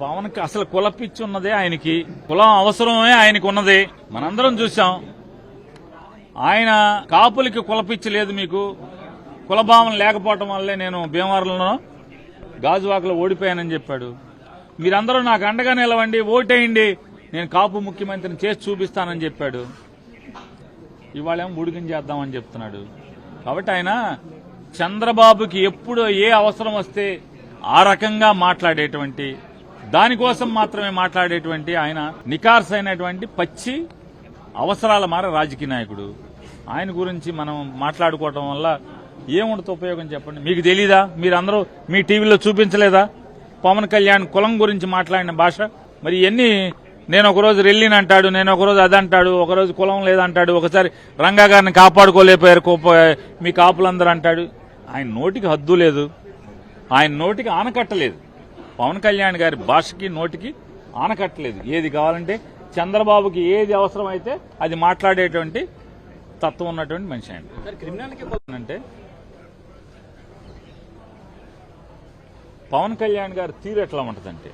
పవన్ కి అసలు కుల పిచ్చి ఉన్నదే ఆయనకి, కులం అవసరమే ఆయనకు ఉన్నది. మనందరం చూసాం. ఆయన కాపులకి కుల పిచ్చి లేదు, మీకు కులభావం లేకపోవటం వల్లే నేను భీమవరంలో గాజువాకలో ఓడిపోయానని చెప్పాడు. మీరందరూ నాకు అండగా నిలవండి, ఓటేయండి, నేను కాపు ముఖ్యమంత్రిని చేసి చూపిస్తానని చెప్పాడు. ఇవాళేమో బుడిగం చేద్దామని చెప్తున్నాడు. కాబట్టి ఆయన చంద్రబాబుకి ఎప్పుడు ఏ అవసరం వస్తే ఆ రకంగా మాట్లాడేటువంటి, దానికోసం మాత్రమే మాట్లాడేటువంటి ఆయన నికార్స్ అయినటువంటి పచ్చి అవసరాల మార రాజకీయ నాయకుడు. ఆయన గురించి మనం మాట్లాడుకోవటం వల్ల ఏముండదు ఉపయోగం చెప్పండి? మీకు తెలీదా? మీరందరూ మీ టీవీలో చూపించలేదా పవన్ కళ్యాణ్ కులం గురించి మాట్లాడిన భాష? మరి ఇవన్నీ నేను ఒకరోజు రెల్లిని అంటాడు, నేను ఒకరోజు అదంటాడు, ఒకరోజు కులం లేదంటాడు, ఒకసారి రంగా గారిని కాపాడుకోలేకపోయారు మీ కాపులందరూ అంటాడు. ఆయన నోటికి హద్దు లేదు, ఆయన నోటికి ఆనకట్టలేదు. పవన్ కళ్యాణ్ గారి భాషకి నోటికి ఆనకట్టలేదు. ఏది కావాలంటే చంద్రబాబుకి ఏది అవసరమైతే అది మాట్లాడేటువంటి తత్వం ఉన్నటువంటి మనిషి ఆయన. అంటే పవన్ కళ్యాణ్ గారి తీరు ఎట్లా ఉంటుందంటే,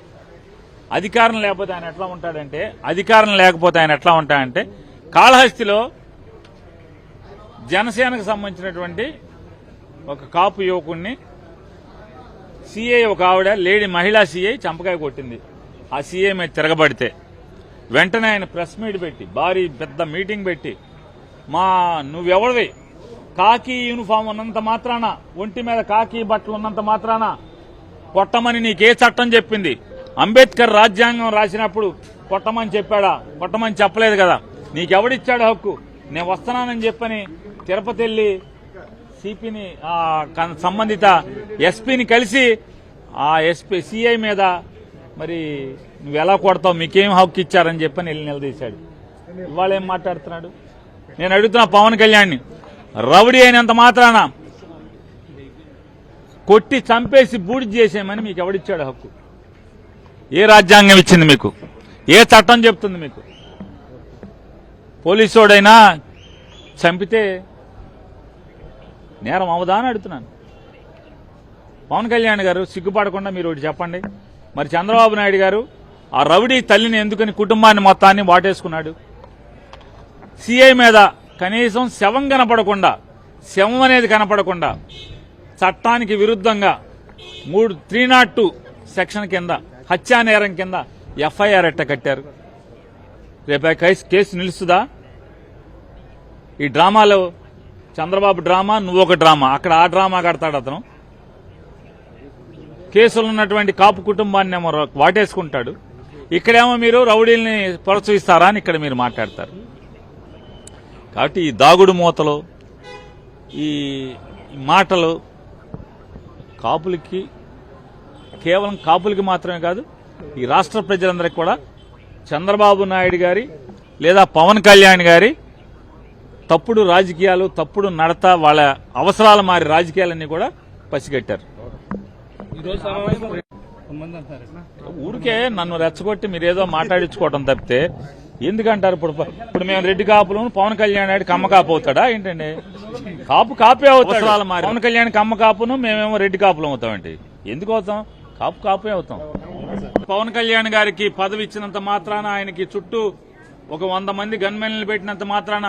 అధికారం లేకపోతే ఆయన ఎట్లా ఉంటాడంటే, అధికారం లేకపోతే ఆయన ఎట్లా ఉంటాడంటే, కాళహస్తిలో జనసేనకు సంబంధించినటువంటి ఒక కాపు యువకుడిని సీఐ, ఒక ఆవిడ లేడీ మహిళా సీఐ చంపకాయ కొట్టింది. ఆ సీఐ మీద తిరగబడితే వెంటనే ఆయన ప్రెస్ మీట్ పెట్టి, భారీ పెద్ద మీటింగ్ పెట్టి, నువ్వెవడివి, కాకి యూనిఫామ్ ఉన్నంత మాత్రాన, ఒంటి మీద కాకి బట్టలు ఉన్నంత మాత్రాన కొట్టమని నీకే చట్టం చెప్పింది? అంబేద్కర్ రాజ్యాంగం రాసినప్పుడు కొట్టమని చెప్పాడా? కొట్టమని చెప్పలేదు కదా. నీకెవడిచ్చాడు హక్కు? నేను వస్తున్నానని చెప్పని తిరుపతి వెళ్లి సిపిని, సంబంధిత ఎస్పీని కలిసి ఆ ఎస్పీ సిఐ మీద మరి నువ్వు ఎలా కొడతావు, మీకేం హక్కు ఇచ్చారని చెప్పని వెళ్ళి నిలదీశాడు. ఇవాళ ఏం మాట్లాడుతున్నాడు? నేను అడుగుతున్నా పవన్ కళ్యాణ్ని, రౌడీ అయినంత మాత్రాన కొట్టి చంపేసి బూడి చేసేయమని మీకు ఎవడిచ్చాడు హక్కు? ఏ రాజ్యాంగం ఇచ్చింది మీకు? ఏ చట్టం చెప్తుంది మీకు? పోలీసోడైనా చంపితే నేరం అవదా అని అడుగుతున్నాను. పవన్ కళ్యాణ్ గారు సిగ్గుపడకుండా మీరు ఒకటి చెప్పండి. మరి చంద్రబాబు నాయుడు గారు ఆ రౌడీ తల్లిని ఎందుకని కుటుంబాన్ని మొత్తాన్ని వాటేసుకున్నాడు? సీఐ మీద కనీసం శవం కనపడకుండా, శవం అనేది కనపడకుండా చట్టానికి విరుద్ధంగా 302 సెక్షన్ కింద హత్యా నేరం కింద ఎఫ్ఐఆర్ ఎట్ట కట్టారు? రేపు కేసు నిలుస్తుందా? ఈ డ్రామాలో చంద్రబాబు డ్రామా, నువ్వొక డ్రామా. అక్కడ ఆ డ్రామా కడతాడు అతను. కేసులు ఉన్నటువంటి కాపు కుటుంబాన్ని ఏమో వాటేసుకుంటాడు. ఇక్కడేమో మీరు రౌడీల్ని ప్రోత్సహిస్తారా అని ఇక్కడ మీరు మాట్లాడతారు. కాబట్టి ఈ దాగుడు మూతలు, ఈ మాటలు కాపులకి, కేవలం కాపులకి మాత్రమే కాదు, ఈ రాష్ట్ర ప్రజలందరికీ కూడా చంద్రబాబు నాయుడు గారి లేదా పవన్ కళ్యాణ్ గారి తప్పుడు రాజకీయాలు, తప్పుడు నడత, వాళ్ళ అవసరాల మారి రాజకీయాలన్నీ కూడా పసిగట్టారు. ఊరికే నన్ను రెచ్చగొట్టి మీరేదో మాట్లాడించుకోవటం తప్పితే ఎందుకంటారు? ఇప్పుడు మేము రెడ్డి కాపులను, పవన్ కళ్యాణ్ నాయుడు కమ్మ కాపు అవుతాడా ఏంటండి? కాపు కాపే అవసరాల మారి. పవన్ కళ్యాణ్ కమ్మ కాపును, మేమేమో రెడ్డి కాపులు అవుతామండి. ఎందుకు అవుతాం? కాపు కాపే అవుతాం. పవన్ కళ్యాణ్ గారికి పదవి ఇచ్చినంత మాత్రాన, ఆయనకి చుట్టూ ఒక 100 మంది గన్మెన్లు పెట్టినంత మాత్రాన,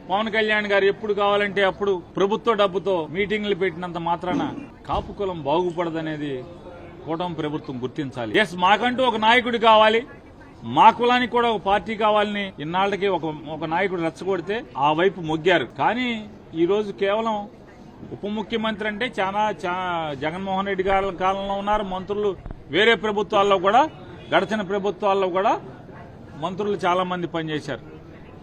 పవన్ కళ్యాణ్ గారు ఎప్పుడు కావాలంటే అప్పుడు ప్రభుత్వ డబ్బుతో మీటింగ్లు పెట్టినంత మాత్రాన కాపు కులం బాగుపడదనేది కూటమి ప్రభుత్వం గుర్తించాలి. ఎస్, మాకంటూ ఒక నాయకుడు కావాలి, మా కులానికి కూడా ఒక పార్టీ కావాలని ఇన్నాళ్ళకి ఒక నాయకుడు రెచ్చగొడితే ఆ వైపు మొగ్గారు. కానీ ఈ రోజు కేవలం ఉప ముఖ్యమంత్రి అంటే చాలా జగన్మోహన్ రెడ్డి గారి కాలంలో ఉన్నారు మంత్రులు. వేరే ప్రభుత్వాల్లో కూడా, గడిచిన ప్రభుత్వాల్లో కూడా మంత్రులు చాలా మంది పనిచేశారు.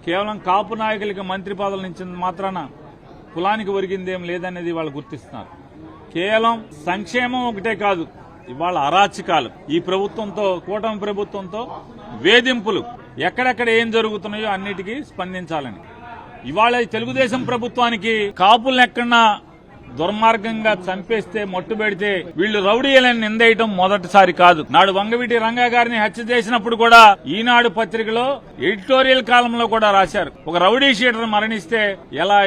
కేవలం కాపు నాయకులకి మంత్రి పదవులు ఇచ్చిన మాత్రాన కులానికి ఒరిగిందేం లేదనేది వాళ్ళు గుర్తిస్తున్నారు. కేవలం సంక్షేమం ఒకటే కాదు, ఇవాళ అరాచకాలు, ఈ ప్రభుత్వంతో, కూటమి ప్రభుత్వంతో వేధింపులు, ఎక్కడెక్కడ ఏం జరుగుతున్నాయో అన్నిటికీ స్పందించాలని. ఇవాళ తెలుగుదేశం ప్రభుత్వానికి కాపులను ఎక్కడన్నా దుర్మార్గంగా చంపేస్తే, మట్టుబెడితే వీళ్లు రౌడీలను నిందేయటం మొదటిసారి కాదు. నాడు వంగవీటి రంగా గారిని హత్య చేసినప్పుడు కూడా ఈనాడు పత్రికలో ఎడిటోరియల్ కాలంలో కూడా రాశారు, ఒక రౌడీ షీటర్ మరణిస్తే ఎలా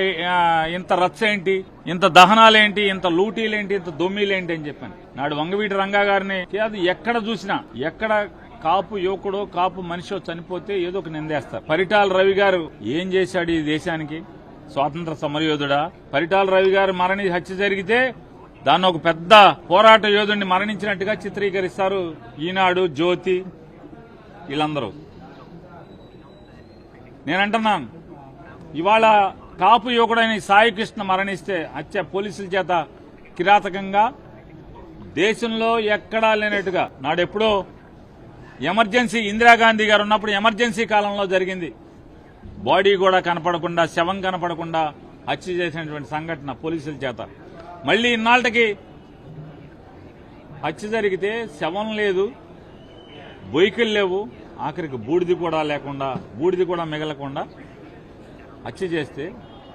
ఇంత రచ్చ ఏంటి, ఇంత దహనాలేంటి, ఇంత లూటీలేంటి, ఇంత దొమ్మిలేంటి అని చెప్పాను. నాడు వంగవీటి రంగా గారిని అది ఎక్కడ చూసినా ఎక్కడ కాపు యువకుడో కాపు మనిషో చనిపోతే ఏదో ఒక నిందేస్తారు. పరిటాల రవి గారు ఏం చేశాడు ఈ దేశానికి? స్వాతంత్ర సమరయోధుడా? పరిటాల రవి గారు హత్య జరిగితే దాన్ని ఒక పెద్ద పోరాట యోధుడిని మరణించినట్టుగా చిత్రీకరిస్తారు ఈనాడు, జ్యోతి, వీళ్ళందరూ. నేనంటున్నాను, ఇవాళ కాపు యువకుడైన సాయి కృష్ణ మరణిస్తే హత్య పోలీసుల చేత కిరాతకంగా దేశంలో ఎక్కడా లేనట్టుగా నాడెప్పుడో ఎమర్జెన్సీ ఇందిరాగాంధీ గారు ఉన్నప్పుడు ఎమర్జెన్సీ కాలంలో జరిగింది. బాడీ కూడా కనపడకుండా, శవం కనపడకుండా హత్య చేసినటువంటి సంఘటన పోలీసుల చేత. మళ్లీ ఇన్నాళ్ళకి హత్య జరిగితే శవం లేదు, బొయ్యికలు లేవు, ఆఖరికి బూడిది కూడా మిగలకుండా హత్య చేస్తే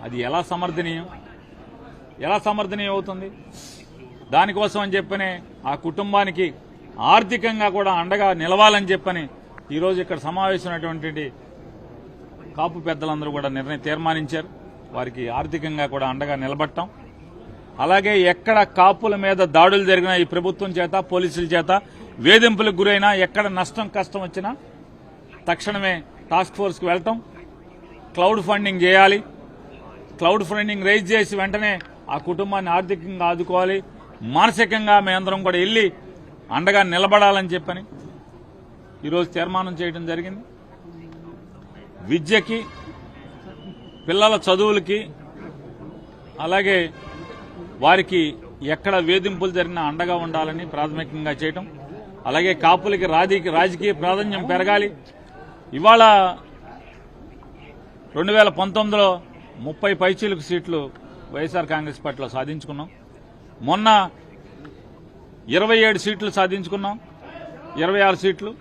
అది ఎలా సమర్థనీయం అవుతుంది? దానికోసం అని చెప్పని ఆ కుటుంబానికి ఆర్థికంగా కూడా అండగా నిలవాలని చెప్పని ఈరోజు ఇక్కడ సమావేశమైనటువంటి కాపు పెద్దలందరూ కూడా తీర్మానించారు. వారికి ఆర్థికంగా కూడా అండగా నిలబడటం. అలాగే ఎక్కడ కాపుల మీద దాడులు జరిగినా ఈ ప్రభుత్వం చేత, పోలీసుల చేత వేధింపులకు గురైనా, ఎక్కడ కష్టం వచ్చినా తక్షణమే టాస్క్ ఫోర్స్ కు వెళ్తాం. క్లౌడ్ ఫండింగ్ చేయాలి. క్లౌడ్ ఫండింగ్ రైజ్ చేసి వెంటనే ఆ కుటుంబాన్ని ఆర్థికంగా ఆదుకోవాలి. మానసికంగా మేమందరం కూడా వెళ్లి అండగా నిలబడాలని చెప్పని ఈరోజు తీర్మానం చేయడం జరిగింది. విద్యకి, పిల్లల చదువులకి, అలాగే వారికి ఎక్కడ వేధింపులు జరిగినా అండగా ఉండాలని ప్రాథమికంగా చేయటం. అలాగే కాపులకి రాజకీయ ప్రాధాన్యం పెరగాలి. ఇవాళ 2019లో 30 పైచీలకు సీట్లు వైఎస్ఆర్ కాంగ్రెస్ పార్టీలో సాధించుకున్నాం. మొన్న 27 సీట్లు సాధించుకున్నాం, 26 సీట్లు,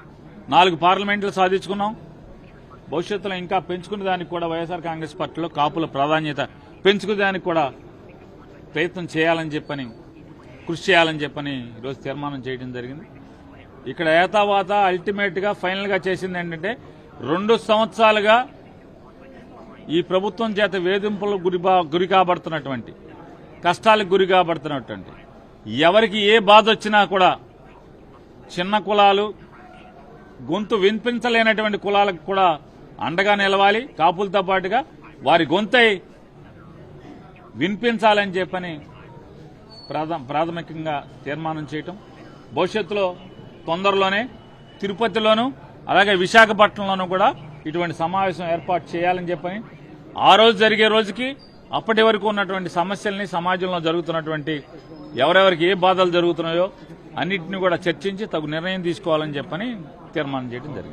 4 పార్లమెంట్లు సాధించుకున్నాం. భవిష్యత్తులో ఇంకా పెంచుకునే దానికి కూడా వైఎస్ఆర్ కాంగ్రెస్ పార్టీలో కాపుల ప్రాధాన్యత పెంచుకునే దానికి కూడా ప్రయత్నం చేయాలని చెప్పని, కృషి చేయాలని చెప్పని ఈరోజు తీర్మానం చేయడం జరిగింది. ఇక్కడ ఏతావాత అల్టిమేట్ గా ఫైనల్ గా చేసింది ఏంటంటే 2 సంవత్సరాలుగా ఈ ప్రభుత్వం చేత వేధింపులకు గురి కాబడుతున్నటువంటి, కష్టాలకు గురి కాబడుతున్నటువంటి, ఎవరికి ఏ బాధ వచ్చినా కూడా చిన్న కులాలు, గొంతు వినిపించలేనటువంటి కులాలకు కూడా అండగా నిలవాలి. కాపులతో పాటుగా వారి గొంతై వినిపించాలని చెప్పని ప్రాథమికంగా తీర్మానం చేయటం. భవిష్యత్తులో తొందరలోనే తిరుపతిలోనూ అలాగే విశాఖపట్నంలోనూ కూడా ఇటువంటి సమావేశం ఏర్పాటు చేయాలని చెప్పని, ఆ రోజు జరిగే రోజుకి అప్పటి వరకు ఉన్నటువంటి సమస్యల్ని, సమాజంలో జరుగుతున్నటువంటి ఎవరెవరికి ఏ బాధలు జరుగుతున్నాయో అన్నింటినీ కూడా చర్చించి తగు నిర్ణయం తీసుకోవాలని చెప్పని తీర్మానం చేయడం జరిగింది.